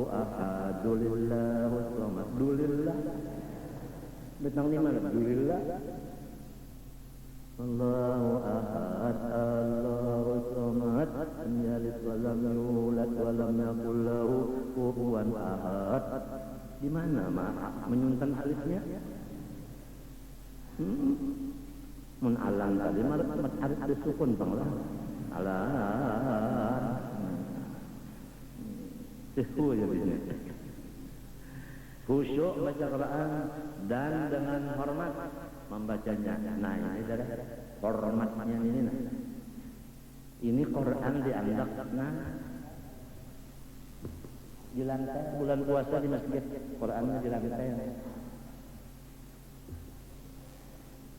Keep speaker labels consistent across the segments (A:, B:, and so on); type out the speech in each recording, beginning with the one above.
A: ahad Allahu samad dulillah bentang lima dulillah Allahu ahad Allahu samad lam yalid wa lam yulad wa lam yakul lahu kufuwan ahad. Di mana menyuntan alifnya? Mun alang tadi malah alif disukun banglah. Alah. Itu jadinya. Khusyuk baca Quran dan dengan hormat membacanya. Nah, ini adalah hormatnya ini. Nah. Ini Quran dianggap di lantai bulan puasa di masjid, Qurannya di lantai.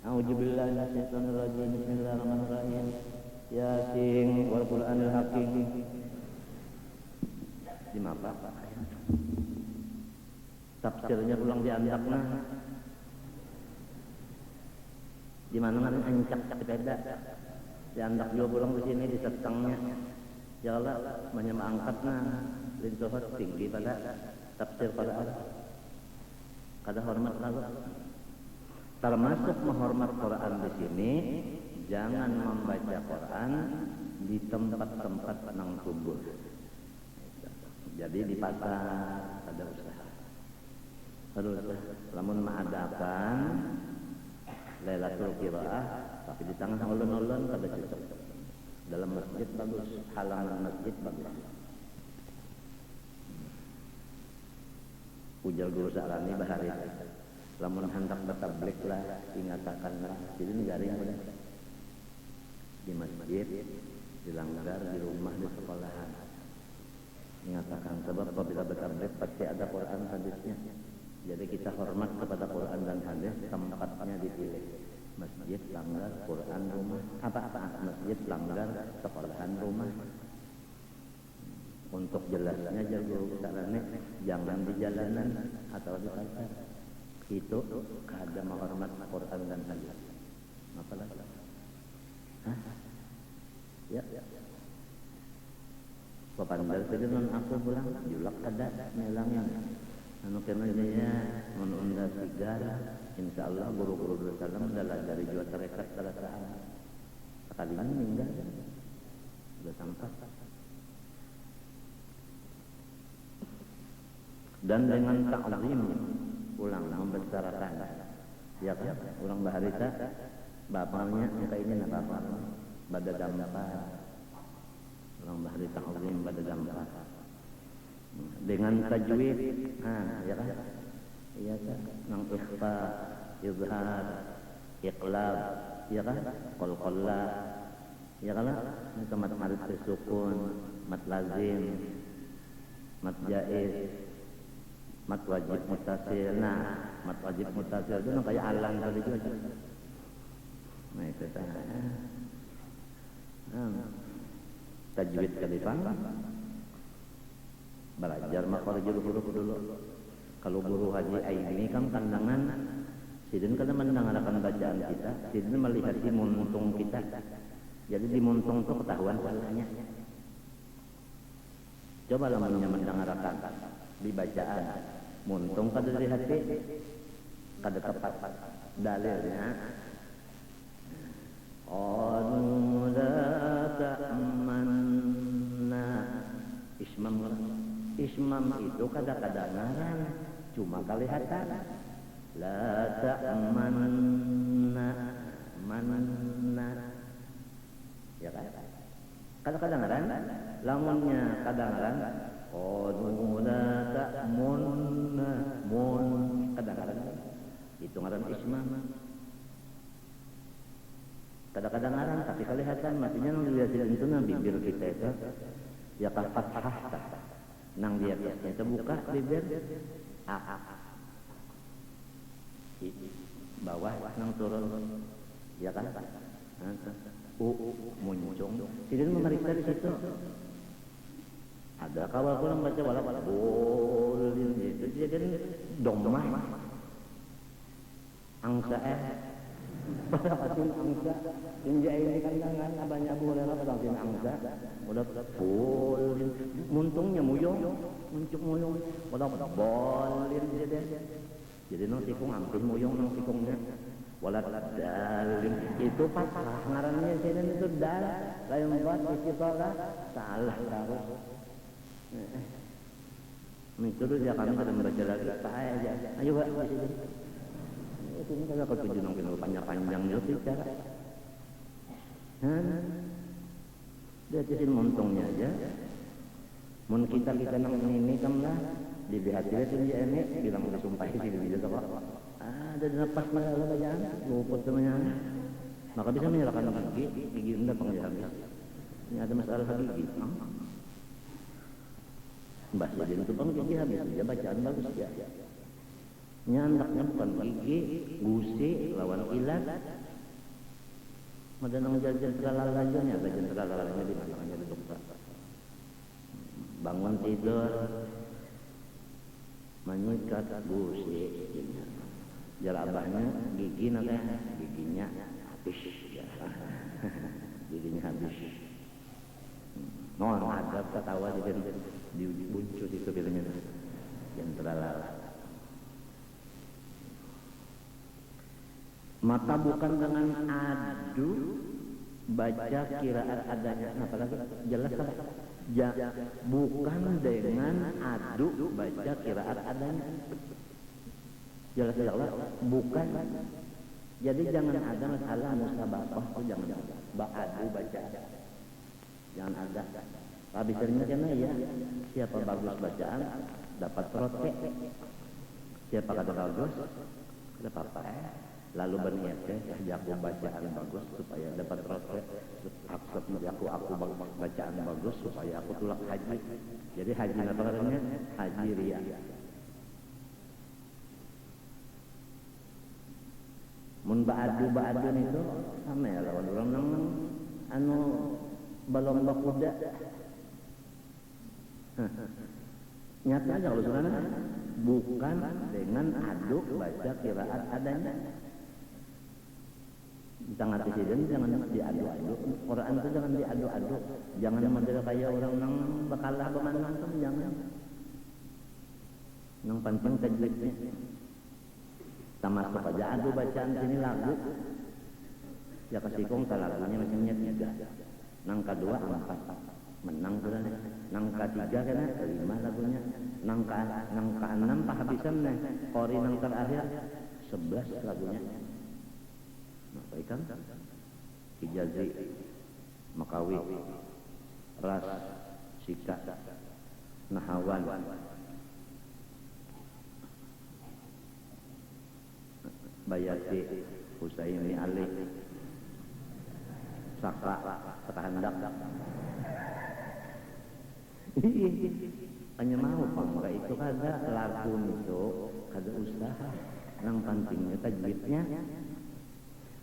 A: A'udzubillahi minasyaitonir rajim. Bismillahirrahmanirrahim. Yasin wal Qur'anil hakim. Di mana? Tafsirnya ulang diandakna. Di mana kan ancak sepeda. Diandak juga pulang di sini di setengnya. Ya Allah, menyemangkatna lintuhut tinggi pada tafsir pada Allah. Kada hormat lalu. Termasuk menghormat Quran di sini, jangan membaca Quran di tempat-tempat nang kubur. Jadi di pasar ada usaha. Terus lamun mengadakan Lailatul Qiraah, tapi di tengah ulun-ulun kada cocok. Dalam masjid bagus, halaman masjid bagus. Ujar guru sarani bahari. Lamun hendak bertablik lah, ingatakanlah. Jadi ini garing boleh. Di masjid, di langgar, di rumah, di sekolahan. Ingatakan sebab apabila bertablik pasti ada Quran hadisnya. Jadi kita hormat kepada Quran dan hadis, tempatnya dipilih. Masjid, langgar, Quran, rumah. Apa-apa? Masjid, langgar, sekolahan, rumah. Untuk jelasnya guru sarani jangan di jalanan atau di pasar. Itu kada menghormat Quran dan hadis. Apalah? Hah? Ya. Papandal tadi non aku pulang julak kada melangnya. Anu kena dia menunda sigara. Insyaallah guru-guru dulu salam adalah dari jual tarekat salah satu. Sekalian meninggal. Sudah sampai. Dan dengan takzim ulang membesarkan ya kan ulang baharita bapaknya muka ini nak apa pada dampak ulang baharita takzim pada dampak dengan tajwid ya kan iya kan nang ikhfa izhar iqlab ya kan qalqalla ya kan ini teman-teman sukun mat lazim mat jaiz mat wajib mutasil. Nah, mat wajib mutasil itu kayak alang tadi juga. Nah, itu tajwid kalifah. Belajar makharijul huruf dulu. Kalau guru Haji Aini kan kandangan sidin kada mendengarkan bacaan kita, sidin melihat di muntung kita. Jadi di muntung itu ketahuan salahnya. Coba lamanya mendengarkan di bacaan muntung kada dari hati kada tepat dalilnya la ta'manna ismam itu kada-kada ngaran cuma kelihatan la ta'manna manna ya kan kada-kada ngaran lamunnya kada ngaran la ta'munna mun kadang-kadang itu ngaran ismam kadang-kadang ngaran tapi kelihatan maksudnya nang dilihat itu nang bibir kita itu ya fathah nang dia biasanya terbuka bibir bawah nang turun ya kan muncung tidak memeriksa di situ. Ada kawal pulang baca wala bolin itu jadi domah angsa pada angsa inja ini kandangan banyak Abu Hurairah pada bin Hamzah udah full muntungnya muyong muncul muyong udah bolin jadi nang tikung angkin muyong nang tikungnya wala dalim itu pasrah ngarannya sini itu dal lain buat istiqalah salah taruh itu dia kami sedang membaca lagi saya aja ayo Pak di sini ini kalau kau tujuh nang panjang-panjang itu bicara dia jadi montongnya aja mun kita nang ini kan lah dilihat dia tuh dia ini bilang udah sumpah sih dia kok ada dapat malah aja luput namanya maka bisa menyerahkan gigi rendah pengajar ini ada masalah gigi mbah jadi itu bang gigi habis dia bacaan bagus ya nyandaknya bukan gigi gusi lawan ilat madanang jajan segala-galanya jajan segala-galanya di mana jadi dokter bangun tidur menyuikat gusi jarabahnya gigi nanti giginya habis ya. Giginya habis ada ketawa di buncus itu bilangnya yang terlalu maka bukan dengan adu baca kiraan adanya apalagi jelas kan bukan dengan adu baca kiraan adanya jelas bukan jadi jangan ada masalah musabaqah itu jangan adu baca jangan ada habis seringnya kena ya siapa bagus bacaan dapat rote siapa kata bagus ada apa lalu berniat jago bacaan bagus supaya dapat rote aku bacaan bagus supaya aku tulak haji jadi haji apa katanya haji ria mun ba'adu itu sama ya lawan orang nang anu balong bakuda nyata aja kalau sebenarnya bukan dengan adu baca kiraat adanya jangan jangan diadu-adu Quran itu jangan diadu-adu jangan model kayak orang nang bakalah bagaimana jangan yang penting tajwidnya termasuk aja adu bacaan sini lagu ya kesikong lagunya macamnya 3 nang kedua 4 menang sudah nang ketiga kena 5 lagunya nang ke 6 pahabisan nih kori nang terakhir 11 lagunya nah ikan Hijazi Makawi Ras Sika Nahawan Bayati Husaini Ali Sakra Kehendak hanya mau pamra itu kada lagu itu kada usaha yang pentingnya tajwidnya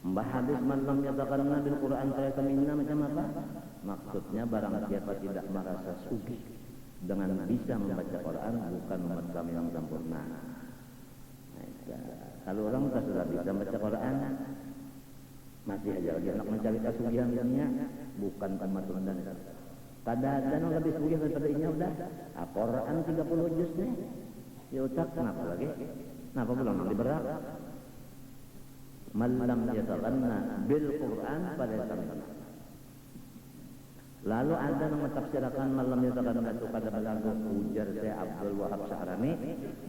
A: Mbah hadis man lam yatakanna bil Quran terasa minna macam apa maksudnya barang siapa tidak merasa sugih dengan bisa membaca Quran bukan umat kami yang sempurna. Kalau orang sudah bisa baca Quran masih aja lagi anak mencari kesugihan dunia bukan umat dan kadang-kadang lebih sugih daripada ini udah Quran 30 juz nih ya utak kenapa lagi kenapa belum berat malam yatakanna bil Quran pada zaman lalu ada yang mentafsirkan malam yatakanna itu pada balagu ujar saya Abdul Wahab Syahrani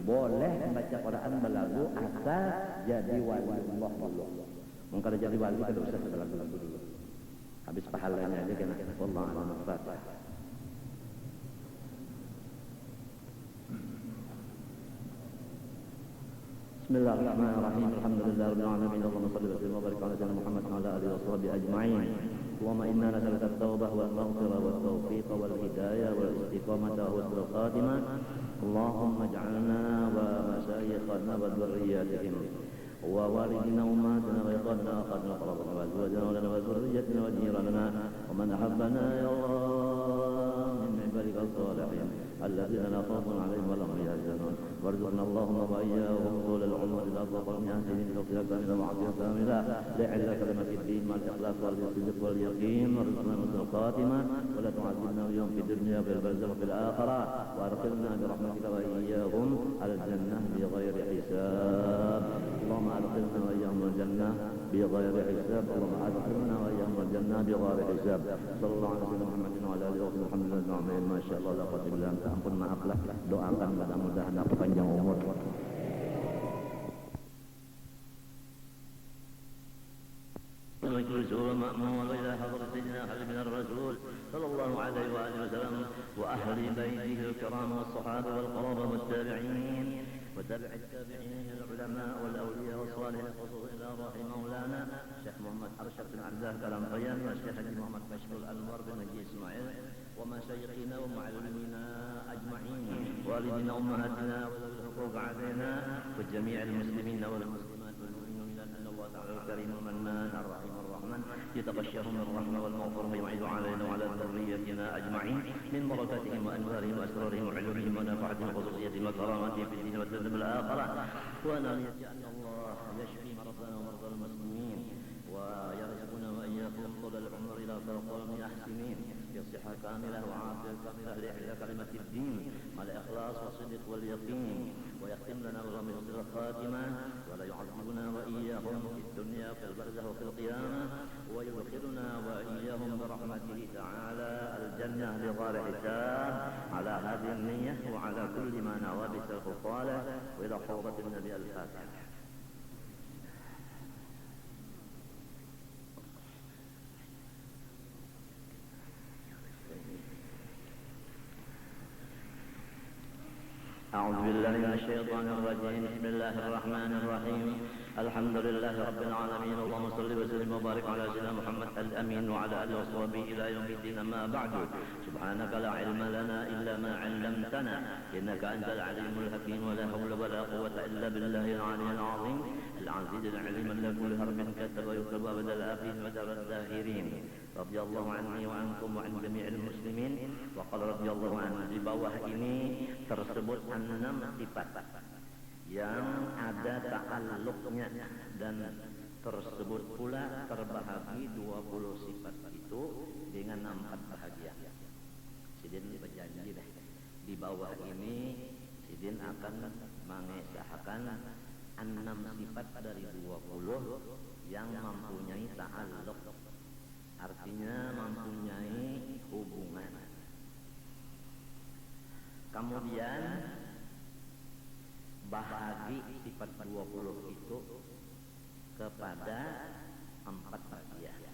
A: boleh membaca Quran balagu asal jadi wali Allah dulu mengkara jadi wali kada usah balagu dulu habis pahalanya aja kena Allah Al-Fatihah. Bismillahirrahmanirrahim. Alhamdulillahirabbil alamin. Allahumma shalli wa sallim wa barik ala sayyidina Muhammad wa ala alihi washabihi ajma'in. Allahumma inna nas'aluka at-taubah wal maghfirah wat tawfiq wal hidayah wal istiqamah wa husnul khatimah. Allahumma ij'alna wa masyayikhana wa dhurriyyatihim ووالدنا وأمهاتنا وإخواننا وأخواتنا وقرابنا وأزواجنا ولنا وذريتنا وجيراننا ومن أحبنا يا الله من عبادك الصالحين الذين لا خوف عليهم ولا هم يحزنون وارزقنا اللهم وإياهم طول العمر إلى أطول من سنين توفيقا كاملا وعافية كاملة لعل كلمة الدين مع الإخلاص والصدق واليقين وارزقنا حسن الخاتمة ولا تعذبنا اليوم في الدنيا بالبرزخ وفي الآخرة وأدخلنا برحمتك وإياهم على الجنة بغير حساب اللهم أدخلنا وإياهم الجنة بغير حساب اللهم أدخلنا وإياهم الجنة بغير حساب صلى الله على سيدنا محمد وعلى آله وصحبه الحمد لله ما شاء الله لا قوة إلا بالله ampun maaflah doakan mudah-mudahan dapat panjang umur رسول مأمون إلى حضرة سيدنا خالد بن الرسول صلى الله عليه وآله وسلم وأهل بيته الكرام والصحابة والقرابة والتابعين وتابع التابعين العلماء والأولياء والصالحين خصوصا إلى روح مولانا الشيخ محمد أرشد بن عبد الله كلام قيان والشيخ محمد كشف الأنوار بن نجي إسماعيل ومشايخنا ومعلمينا أجمعين والدنا أمهاتنا وذوي الحقوق علينا وجميع المسلمين والمسلمات والمؤمنين أن الله تعالى الكريم المنان الرحيم الرحمن يتغشاهم الرحمة والمغفرة ويعيد علينا وعلى ذريتنا أجمعين من بركاتهم وأنوارهم وأسرارهم وعلومهم ونفعتهم وخصوصيتهم وكراماتهم في الدين والدنيا والآخرة ونرجو أن الله يشفي مرضانا ومرضى المسلمين ويرزقنا وإياكم طول العمر إلى طول أحسنين بصحة كاملة وعافية كاملة لإحياء كلمة الدين مع الإخلاص والصدق واليقين ويختم لنا بحسن الخاتمة ولا يعذبنا وإياهم في الدنيا في البرزخ وفي القيامة ويدخلنا وإياهم برحمته تعالى الجنة بغير حساب على هذه النية وعلى كل ما نوى بسلف الصالح وإلى حوضة النبي الفاتحة. أعوذ بالله من الشيطان الرجيم بسم الله الرحمن الرحيم الحمد لله رب العالمين اللهم صل وسلم وبارك على سيدنا محمد الأمين وعلى آله وصحبه إلى يوم الدين أما بعد سبحانك لا علم لنا إلا ما علمتنا إنك أنت العليم الحكيم ولا حول ولا قوة إلا بالله العلي العظيم العزيز العليم الذي كل حرف كتب ويكتب أبد الآخرين ودار الداخرين رضي الله عني وعنكم وعن جميع المسلمين وقال رضي الله عنه di bawah ini tersebut 6 sifat yang ada ta'alluqnya dan tersebut pula terbahagi 20 sifat itu dengan 4 bahagian. Sidin berjanji deh di bawah ini Sidin akan mengesahkan 6 sifat dari 20 yang mempunyai ta'alluq, artinya mempunyai hubungan. Kemudian bahagi sifat 20 itu kepada 4 bagian.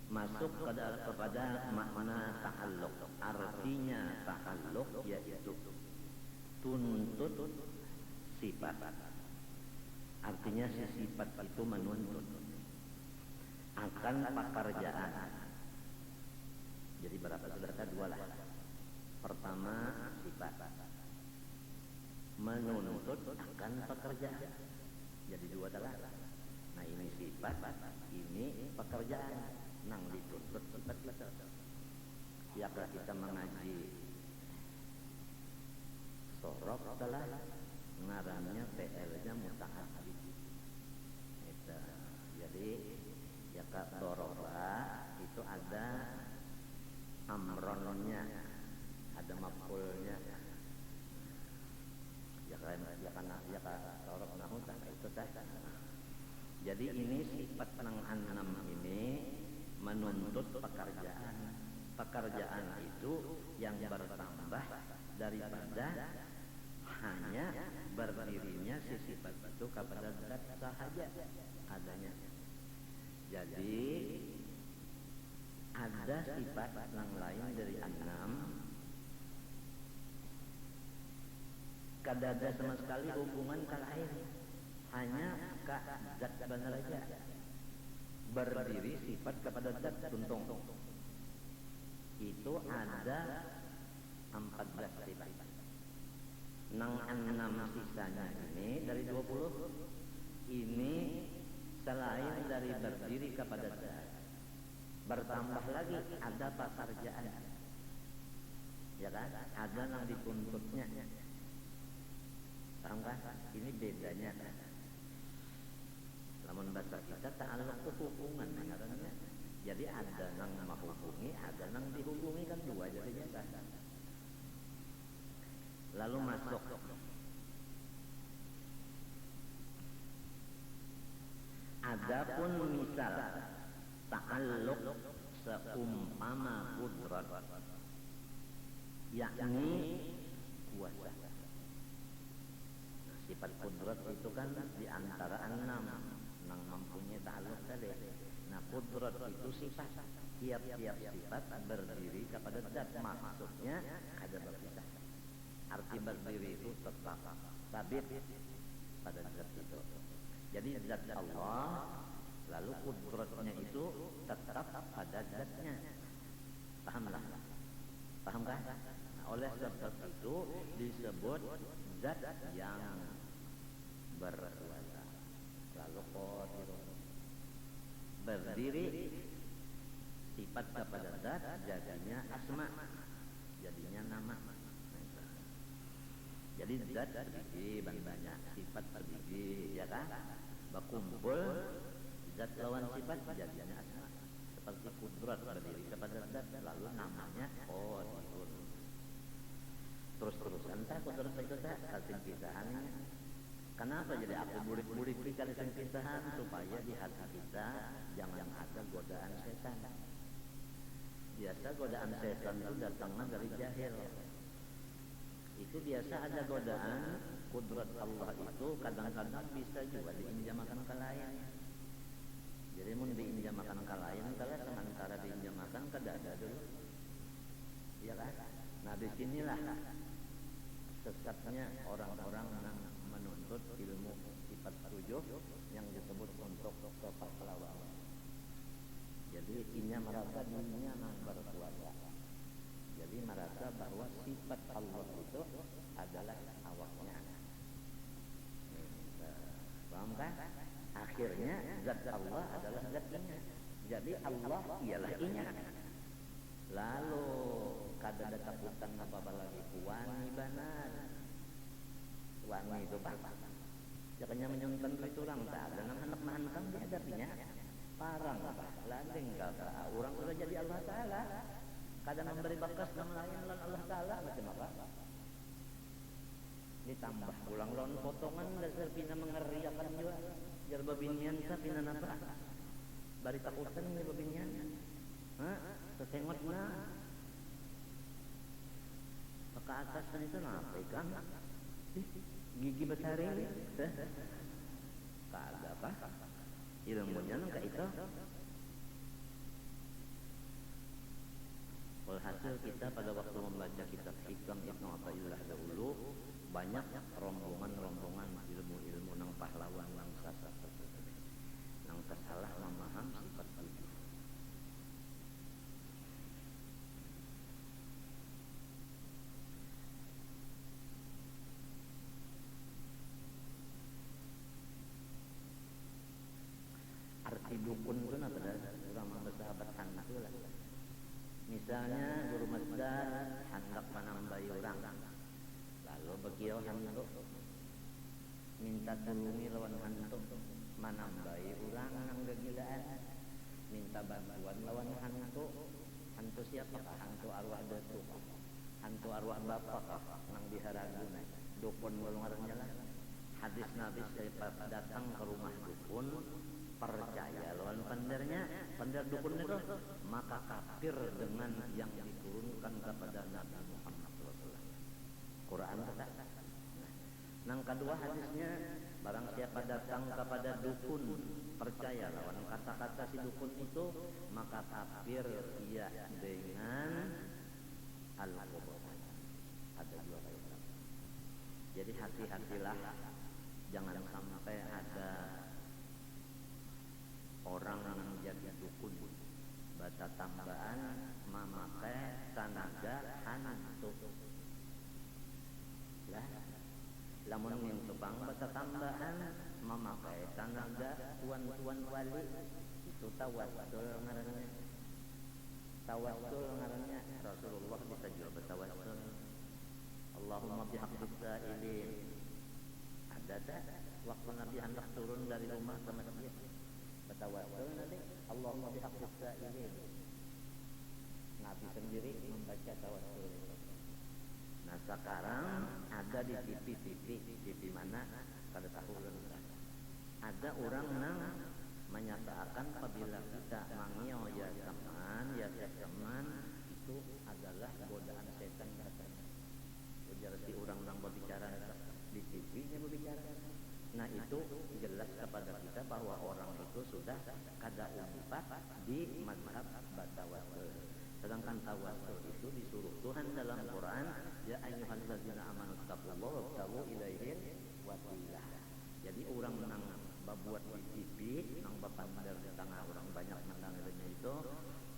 A: Masuk kepada makna ta'alluq. Artinya ta'alluq yaitu tuntut sifat. Artinya si sifat itu menuntut akan pekerjaan. Jadi berapa saudara? 2 lah. Pertama sifat menuntut akan pekerjaan. Jadi 2 adalah. Nah ini sifat, ini pekerjaan. Nang dituntut sifat kita. Ya kalau kita mengaji sorok adalah ngarannya PL-nya muta'addid. Jadi ya kak doroba itu ada amronnya, ada maf'ulnya. Ya kan dorob nahu itu teh. Jadi ini sifat nang 6 ini menuntut pekerjaan. Pekerjaan itu yang bertambah daripada hanya berdirinya si sifat itu kepada zat sahaja adanya. Jadi ada sifat yang lain dari 6 kada ada sama sekali hubungan ke lain, hanya ke zat benar saja. Berdiri sifat kepada zat tuntung. Itu ada 14 sifat. Nang 6 sisanya ini dari 20 ini selain dari berdiri kepada zat, Bertambah lagi ada pekerjaan, ya kan? Ada yang dituntutnya. Paham kan? Ini bedanya. Namun bahasa kita ta'alluq itu hubungan ngaranna. Jadi ada yang menghubungi, ada yang dihubungi, kan dua jadinya kan. Lalu masuk adapun misal ta'alluq seumpama qudrat, yakni kuasa. Sifat qudrat itu kan diantara 6 yang mempunyai ta'alluq tadi. Nah, qudrat itu sifat, tiap-tiap sifat berdiri kepada zat, maksudnya ada berpisah. Arti berdiri itu tetap sabit pada zat itu. Jadi zat Allah, lalu qudratnya itu tetap pada zatnya. Pahamlah? Pahamkah? Nah, oleh sebab itu disebut zat yang berkuasa. Lalu qadirun, berdiri sifat kepada zat, jadinya asma, jadinya nama. Jadi zat berdiri banyak, sifat berdiri, ya kan? Berkumpul zat lawan sifat jadinya asma. Seperti qudrat berdiri kepada zat, lalu namanya qadirun. Terus entah qudrat itu tak kasih pisahannya. Kenapa jadi aku burik-burik kali pisahan, supaya di hati kita jangan ada godaan setan. Biasa godaan setan itu datangnya dari jahil. Itu biasa ada godaan qudrat Allah itu kadang-kadang bisa juga diinjamakan ke lain. Jadi mun diinjamakan ke lain, kalau sementara diinjamakan ke dada dulu. Iya kan? Nah, disinilah sesatnya orang-orang yang menuntut ilmu sifat 7 yang disebut untuk kepahlawanan. Jadi inya merasa dirinya berkuasa. Jadi merasa bahwa sifat Allah itu adalah awaknya. Paham kan? Akhirnya zat Allah adalah zatnya. Jadi Allah ialah inya. Lalu kada ada takutan apa lagi wani banar. Wani itu pak. Jangannya menyuntan itu orang tak ada anak mahankang dihadapinya. Parang apa? Landing kata orang sudah jadi Allah Ta'ala. Kadang memberi bakas nama lain lawan Allah Ta'ala macam apa? Ditambah pulang lawan potongan dasar pina mengeriakan juga. Jar babinian sa pina napa? Bari takutan ni babinian. Sesengot na. Ke atas itu napa ikan? Gigi besar ini. Kada apa? Ilmunya nang itu. Walhasil kita pada waktu membaca kitab Hikam Ibnu Athaillah dahulu banyak rombongan-rombongan ilmu-ilmu nang pahlawan nang sasar nang salah memaham sifat itu. Arti dukun itu apa dah? Orang bersahabat anak itu lah. Misalnya guru masdar hendak menambahi orang, lalu begitu hantu minta tolongi lawan hantu menambahi orang yang kegilaan, minta bantuan lawan hantu. Hantu siapakah? Hantu arwah datuk, hantu arwah bapak yang diharaguna. Dukun golongannya lah. Hadis Nabi siapa datang ke rumah dukun percaya lawan pendernya, pender dukun itu, maka kafir dengan yang diturunkan kepada Nabi Muhammad SAW. Quran kata. Nang kedua hadisnya, barang siapa datang kepada dukun percaya lawan kata-kata si dukun itu, maka kafir ia dengan Al-Quran. Ada dua kata. Jadi hati-hatilah, jangan sampai ada orang yang jadi dukun bata tambahan memakai tenaga hantu lah. Lamun min tubang bata tambahan memakai tenaga tuan-tuan wali itu tawasul ngarannya. Tawassul ngarannya Rasulullah bisa juga bertawassul. Allahumma bihaqqis sa'ilin. Ada tak waktu Nabi hendak turun dari rumah ke masjid bertawassul nanti Allahumma bihaqqis sa'ilin. Nabi sendiri membaca tawassul. Nah sekarang ada di TV mana kada tahu ada orang yang menyatakan apabila kita mangio ya teman itu adalah godaan setan katanya. Ujar si orang yang berbicara di TV nya berbicara. Nah itu jelas kepada kita bahwa orang itu sudah kada umpat di mazhab tawassul. Sedangkan tawassul itu disuruh Tuhan dalam Quran, ya ayyuhallazina amanu taqullaha wabtaghu ilaihi wasilah. Jadi orang nang babuat di TV, nang bapandar di tengah orang banyak mendengarnya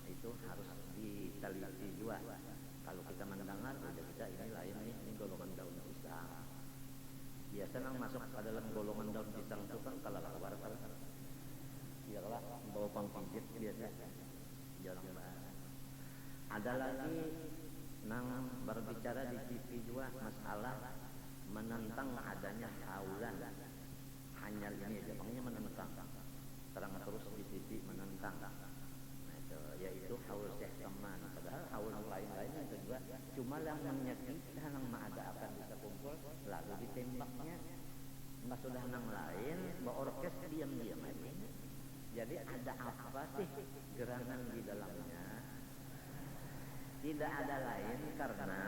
A: itu harus diteliti juga. Kalau kita mendengar, udah kita ini lain nih, ini golongan daun pisang. Biasa nang masuk ke dalam golongan daun pisang itu kan kalau keluar kan, ya kalau bawa pangpijit biasa, jarang banget. Ada lagi nang berbicara di TV juga masalah menentang adanya haulan. Hanya ini aja, makanya menentang. Terang terus di TV menentang. Nah itu, yaitu haul Syekh Saman. Padahal haul lain-lain itu juga cuma yang menyakitkan yang mengadakan bisa kumpul lalu ditembaknya. Enggak sudah nang lain, berorkes diam-diam aja. Jadi ada apa sih gerangan di dalamnya? Tidak ada lain karena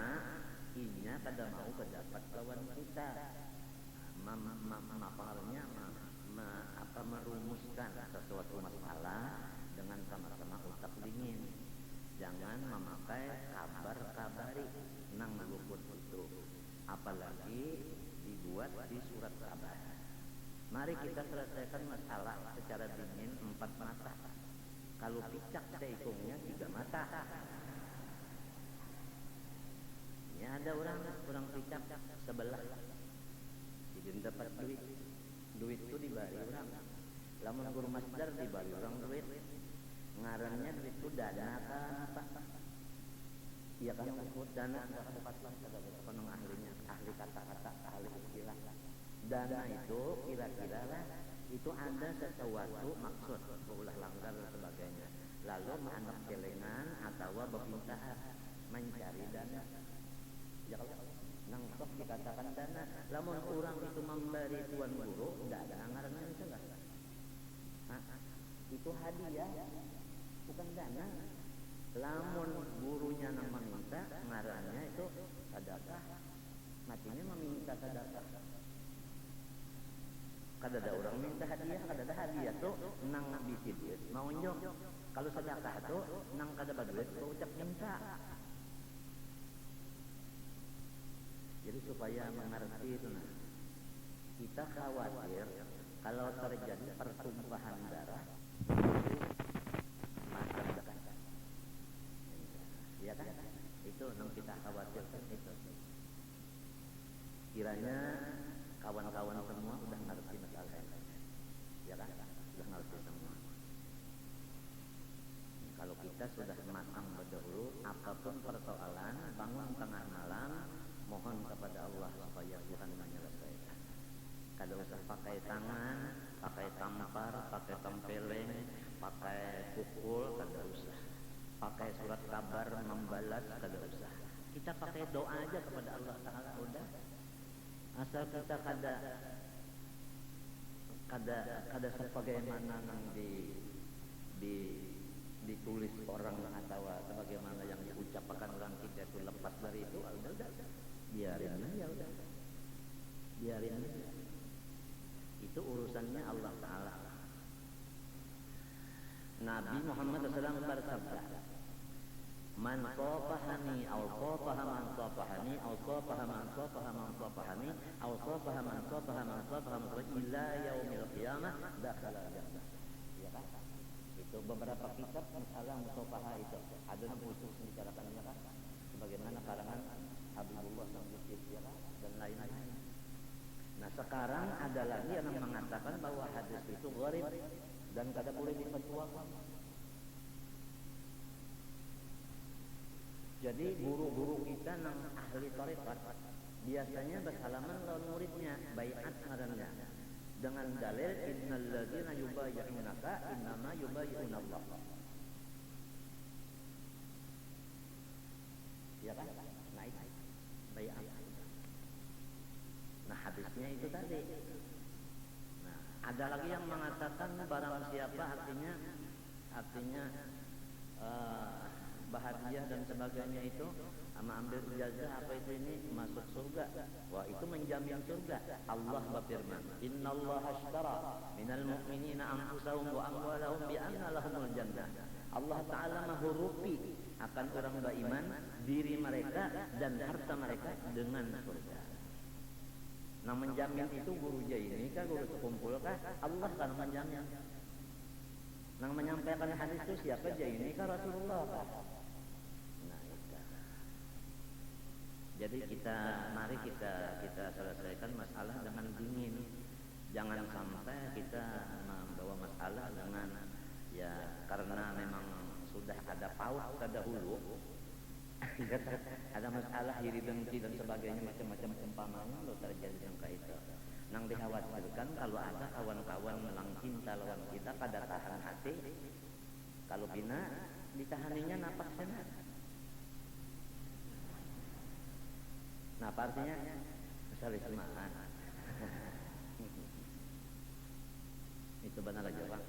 A: inya kada mau mendapat lawan kita. Merumuskan sesuatu masalah dengan sama-sama otak dingin. Jangan memakai kabar-kabari nang luput itu. Apalagi dibuat di surat kabar. Mari kita selesaikan masalah secara dingin 4 mata. Kalau picak seikungnya 3 mata. Ya ada orang picak sebelah. Jadi dapat duit itu dibari orang. Lamun guru masdar dibari orang duit. Ngarannya duit itu dana kan apa? Iya kan disebut dana peneng ahlinya, ahli kata-kata, ahli istilah. Dana itu kira-kira lah itu ada sesuatu maksud berulah langgar dan sebagainya. Lalu anak celengan atau berpintahan mencari dana. Ya kalau nang sok dikatakan dana, lamun orang itu memberi tuan guru, tidak ada anggarannya itu enggak. Itu hadiah, bukan dana. Lamun gurunya nang meminta, ngarannya itu sedekah. Matinya meminta sedekah. Kada ada orang minta hadiah, kada ada hadiah tuh nang bisi duit mau nyok. Kalau sedekah tuh nang kada baduit tuh ucap minta. Jadi supaya mengerti itu kita khawatir kalau terjadi pertumpahan darah masyarakat. Ya kan? Itu yang kita khawatirkan itu. Kiranya kawan-kawan semua udah ngerti masalah ini. Ya kan? Sudah ngerti semua. Kalau kita sudah matang berdahulu, apapun persoalan, bangun tengah malam, mohon kepada Allah supaya Tuhan menyelesaikan. Kada usah pakai tangan, pakai tampar, pakai tempeleng, pakai pukul, kada usah. Pakai surat kabar membalas, kada usah. Kita pakai doa aja kepada Allah Ta'ala udah. Asal kita kada sebagaimana yang ditulis orang atau sebagaimana yang diucapkan orang kita itu lepas dari itu, udah biarin aja udah. Biarin aja. Itu urusannya Allah Ta'ala. Nabi Muhammad SAW bersabda, man safahani aw safaha man safahani aw safaha man safaha man safahani aw safaha man safaha man safaha ila yaumil qiyamah dakhala jannah. Ya kan? Itu beberapa kitab masalah musafaha itu ada yang khusus membicarakannya kan, sebagaimana karangan Habibullah Samsudin ya kan? Dan lain-lain. Nah sekarang ada lagi yang mengatakan bahwa hadis itu gharib dan kada boleh difatwakan. Jadi guru-guru kita nang ahli tarekat biasanya bersalaman lawan muridnya, baiat ngarannya. Dengan dalil innal ladzina yubayyi'unaka innama yubayyi'unallah. Ya kan? Nah itu baiat. Nah hadisnya itu tadi. Nah, ada lagi yang mengatakan barang siapa artinya bahagia dan sebagainya itu sama ambil ijazah apa itu ini masuk surga. Wah itu menjamin surga. Allah berfirman, innallaha ashtara minal mu'minina anfusahum wa amwalahum bi anna lahumul jannah. Allah Ta'ala menghurupi akan orang beriman diri mereka dan harta mereka dengan surga. Nah menjamin itu guru Jaini kah, guru sekumpul kah? Allah kan menjamin. Nah menyampaikan hadis itu siapa? Jaini kah Rasulullah kah? Nah itu. Jadi mari kita selesaikan masalah dengan dingin. Jangan sampai kita membawa masalah dengan ya karena memang sudah ada paut terdahulu. Ada masalah iri dengki dan sebagainya macam-macam umpamanya lo terjadi yang kayak itu. Nang dikhawatirkan kalau ada kawan-kawan melang cinta lawan kita pada tahan hati, kalau bina ditahaninya napak sana. Nah apa artinya? Misalnya semangat. Itu benar aja Pak.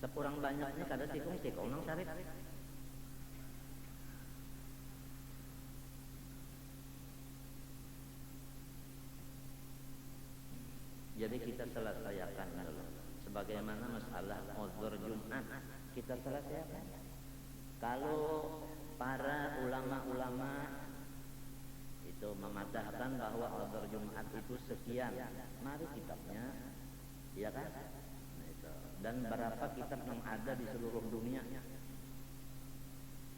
A: Sekurang banyaknya kada tikung nang sarip. Jadi kita selesaikan dulu. Sebagaimana masalah uzur Jumat kita selesaikan. Kalau para ulama-ulama itu mematahkan bahwa uzur Jumat itu sekian, mari kitabnya, ya kan? Nah, itu. Dan berapa kitab yang ada di seluruh dunia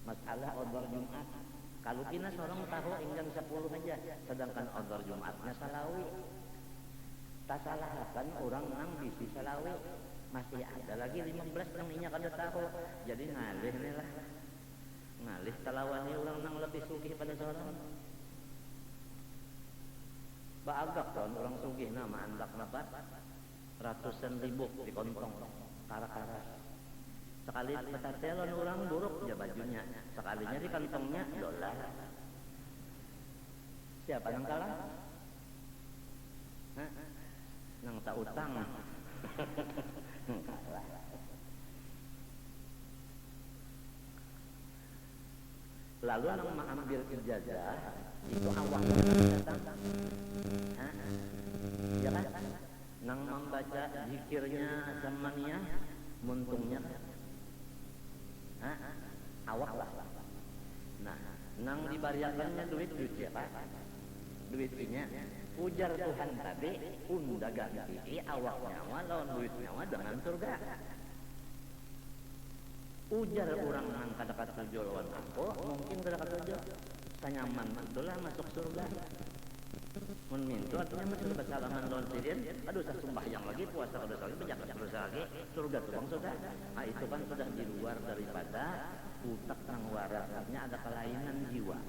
A: masalah uzur Jumat. Kalau kita seorang tahu ingkang 10 aja, sedangkan uzur Jumatnya salawi. Tak salahkan orang nang bisi salawi masih ada lagi 15 yang inya kada tahu. Jadi ngalih nih lah, ngalih talawani orang nang lebih sugih pada seorang. Baagak kan orang sugih nama andak nabat ratusan ribu di kontong karak-karak. Sekali petatelon orang buruk ya bajunya, sekalinya di kantongnya dolar. Siapa yang kalah? Hah? Nang tak utang. Lalu nang mengambil ijazah itu awalnya datang. Ya kan? Nang membaca zikirnya zamannya muntungnya. Awak lah. Nah, nang dibariakannya duit siapa? Duitnya ujar Tuhan tadi unda ganti awak nyawa lawan duit nyawa dengan surga. Ujar orang nang kata-kata tujuh lawan aku mungkin kata-kata tujuh sanyaman itulah masuk surga. Mun mintu artinya masuk bersalaman lawan sidin, aduh saya sembahyang lagi puasa kada lagi berzakat dosa lagi surga tuh bang saudara. Ah itu kan sudah di luar daripada utak nang waras, artinya ada kelainan jiwa.